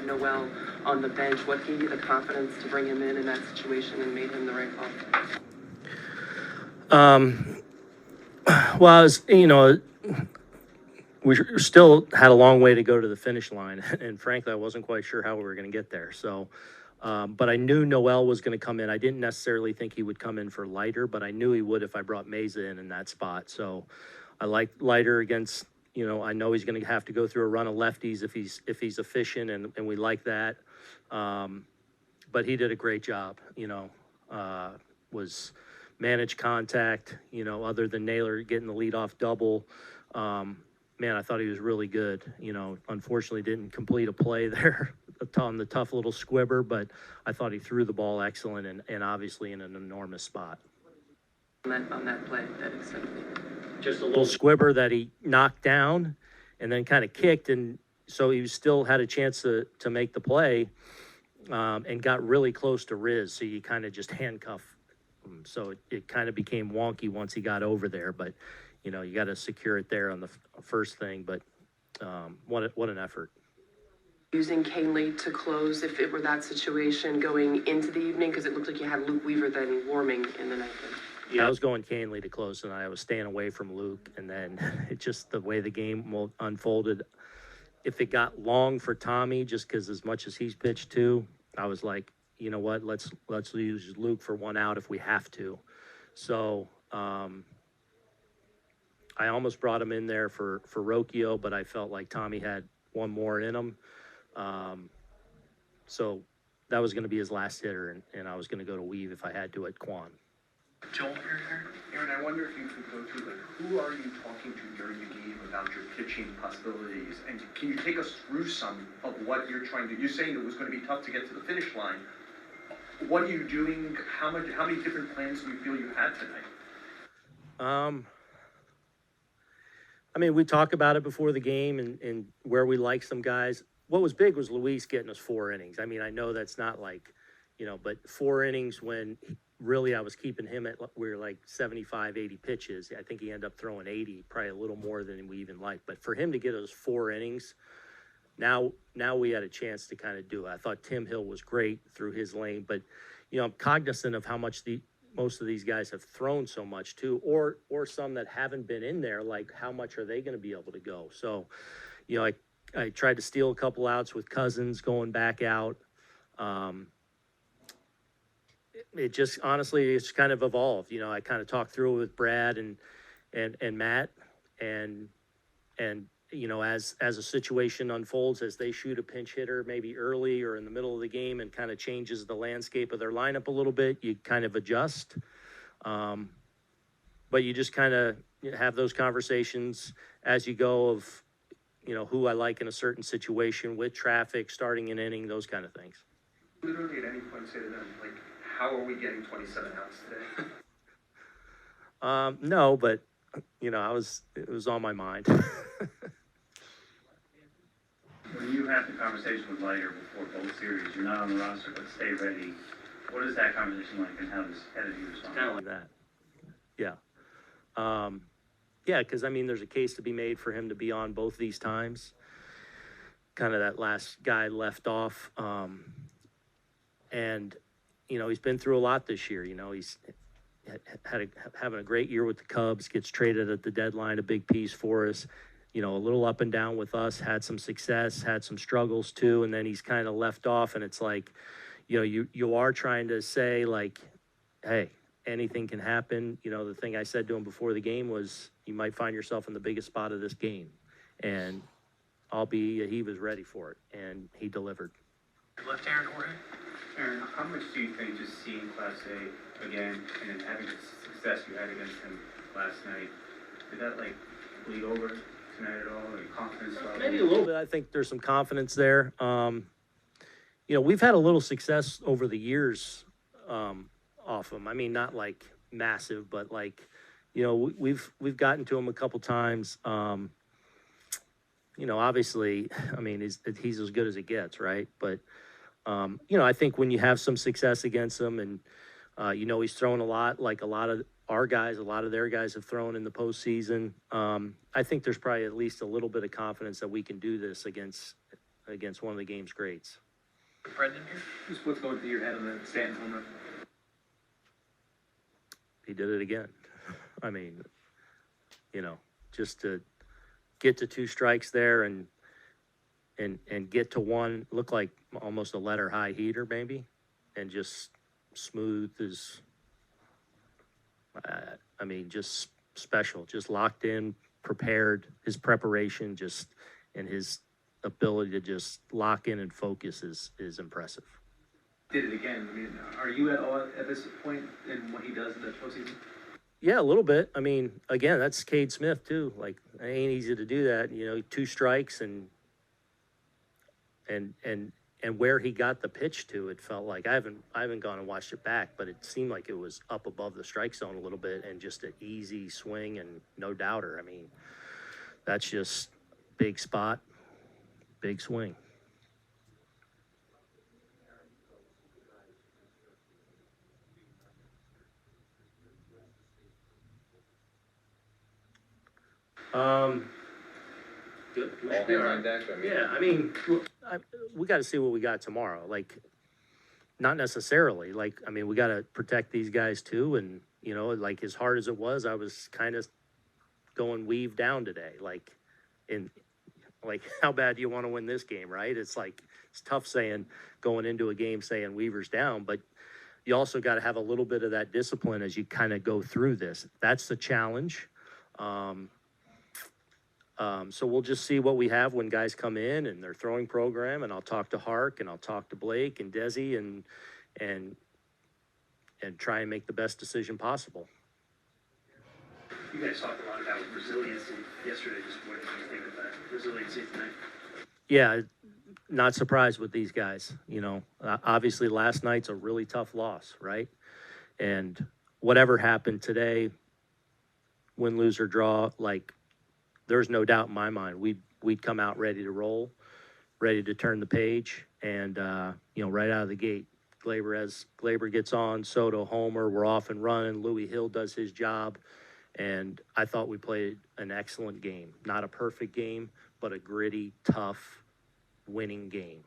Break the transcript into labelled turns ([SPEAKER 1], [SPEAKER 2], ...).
[SPEAKER 1] Noel on the bench. What gave you the confidence to bring him in that situation and made him the right call?
[SPEAKER 2] Well, I was, we still had a long way to go to the finish line, and frankly, I wasn't quite sure how we were going to get there. So, but I knew Noel was going to come in. I didn't necessarily think he would come in for Leiter, but I knew he would if I brought Meza in that spot. So, I like Leiter against. I know he's going to have to go through a run of lefties if he's efficient, and we like that. But he did a great job. Was managed contact. Other than Naylor getting the leadoff double. Man, I thought he was really good. Unfortunately didn't complete a play there on the tough little squibber, but I thought he threw the ball excellent and obviously in an enormous spot.
[SPEAKER 1] On that play, that extended.
[SPEAKER 2] Just a little squibber that he knocked down and then kind of kicked, and so he still had a chance to make the play and got really close to Riz, so you kind of just handcuff him. So it kind of became wonky once he got over there, but you got to secure it there on the first thing, but what an effort.
[SPEAKER 1] Using Canely to close if it were that situation going into the evening, because it looked like you had Luke Weaver then warming in the ninth.
[SPEAKER 2] Yeah, I was going Canely to close, and I was staying away from Luke, and then it just the way the game unfolded. If it got long for Tommy, just because as much as he's pitched too, I was like, you know what, let's use Luke for one out if we have to. So I almost brought him in there for Rocchio, but I felt like Tommy had one more in him. So that was going to be his last hitter, and I was going to go to Weave if I had to at Quan.
[SPEAKER 3] Joel, you're here. Aaron, I wonder if you could go through, who are you talking to during the game about your pitching possibilities? And can you take us through some of what you're trying to, you're saying it was going to be tough to get to the finish line. What are you doing? How many different plans do you feel you had tonight?
[SPEAKER 2] We talk about it before the game and where we like some guys. What was big was Luis getting us 4 innings. I know that's not like, but 4 innings when really I was keeping him at, we were like 75, 80 pitches. I think he ended up throwing 80, probably a little more than we even liked. But for him to get us 4 innings, now we had a chance to kind of do it. I thought Tim Hill was great through his lane, but, I'm cognizant of how much most of these guys have thrown so much too, or some that haven't been in there, like how much are they going to be able to go? So, I tried to steal a couple outs with Cousins going back out. It just, honestly, it's kind of evolved. I kind of talked through it with Brad and Matt and as a situation unfolds, as they shoot a pinch hitter maybe early or in the middle of the game and kind of changes the landscape of their lineup a little bit, you kind of adjust. But you just kind of have those conversations as you go of, who I like in a certain situation with traffic, starting an inning, those kind of things.
[SPEAKER 3] Literally at any point say to them, how are we getting 27 outs today?
[SPEAKER 2] No, but, it was on my mind.
[SPEAKER 4] When you had the conversation with Leiter before both series, you're not on the roster, but stay ready. What is that conversation like, and how did you respond?
[SPEAKER 2] Kind of like that. Yeah. Yeah, because, there's a case to be made for him to be on both these times. Kind of that last guy left off. And, he's been through a lot this year. He's having a great year with the Cubs, gets traded at the deadline, a big piece for us. A little up and down with us, had some success, had some struggles too, and then he's kind of left off, and it's like, you are trying to say, like, hey, anything can happen. The thing I said to him before the game was, you might find yourself in the biggest spot of this game, and he was ready for it, and he delivered.
[SPEAKER 3] Left Aaron Jorge.
[SPEAKER 4] Aaron, how much do you think just seeing Class A again and having the success you had against him last night, did that bleed over tonight at all, or confidence level?
[SPEAKER 2] Maybe a little bit. I think there's some confidence there. We've had a little success over the years off him. Not like massive, but we've gotten to him a couple times. Obviously, he's as good as it gets, right? But I think when you have some success against him, and he's thrown a lot, like a lot of our guys, a lot of their guys have thrown in the postseason. I think there's probably at least a little bit of confidence that we can do this against against one of the game's greats.
[SPEAKER 3] Brendan here?
[SPEAKER 5] Just what's going through your head on the Stanton home run?
[SPEAKER 2] He did it again. I mean, you know, just to get to 2 strikes there and get to one, looked like almost a letter high heater maybe, and just smooth as, I mean, just special, just locked in, prepared. His preparation just, and his ability to just lock in and focus is impressive.
[SPEAKER 5] Did it again. I mean, are you at all at this point in what he does in the postseason?
[SPEAKER 2] Yeah, a little bit. I mean, again, that's Cade Smith too. Like, it ain't easy to do that. You know, 2 strikes and where he got the pitch to, it felt like I haven't gone and watched it back, but it seemed like it was up above the strike zone a little bit and just an easy swing and no doubter. I mean, that's just big spot, big swing. Good.
[SPEAKER 6] All hands on deck, I mean.
[SPEAKER 2] Yeah, I mean, we got to see what we got tomorrow. Like, not necessarily. Like, I mean, we got to protect these guys too. And, you know, like as hard as it was, I was kind of going weave down today. Like, how bad do you want to win this game, right? It's like, it's tough saying, going into a game saying Weaver's down, but you also got to have a little bit of that discipline as you kind of go through this. That's the challenge. So we'll just see what we have when guys come in and their throwing program, and I'll talk to Hark and I'll talk to Blake and Desi and try and make the best decision possible.
[SPEAKER 7] You guys talked a lot about resiliency yesterday. Just what did you think of that resiliency tonight?
[SPEAKER 2] Yeah, not surprised with these guys. You know, obviously last night's a really tough loss, right? And whatever happened today, win, lose, or draw, like, there's no doubt in my mind we'd come out ready to roll, ready to turn the page, and you know, right out of the gate, Glaber gets on, Soto homer, we're off and running. Louis Hill does his job, and I thought we played an excellent game. Not a perfect game, but a gritty, tough, winning game.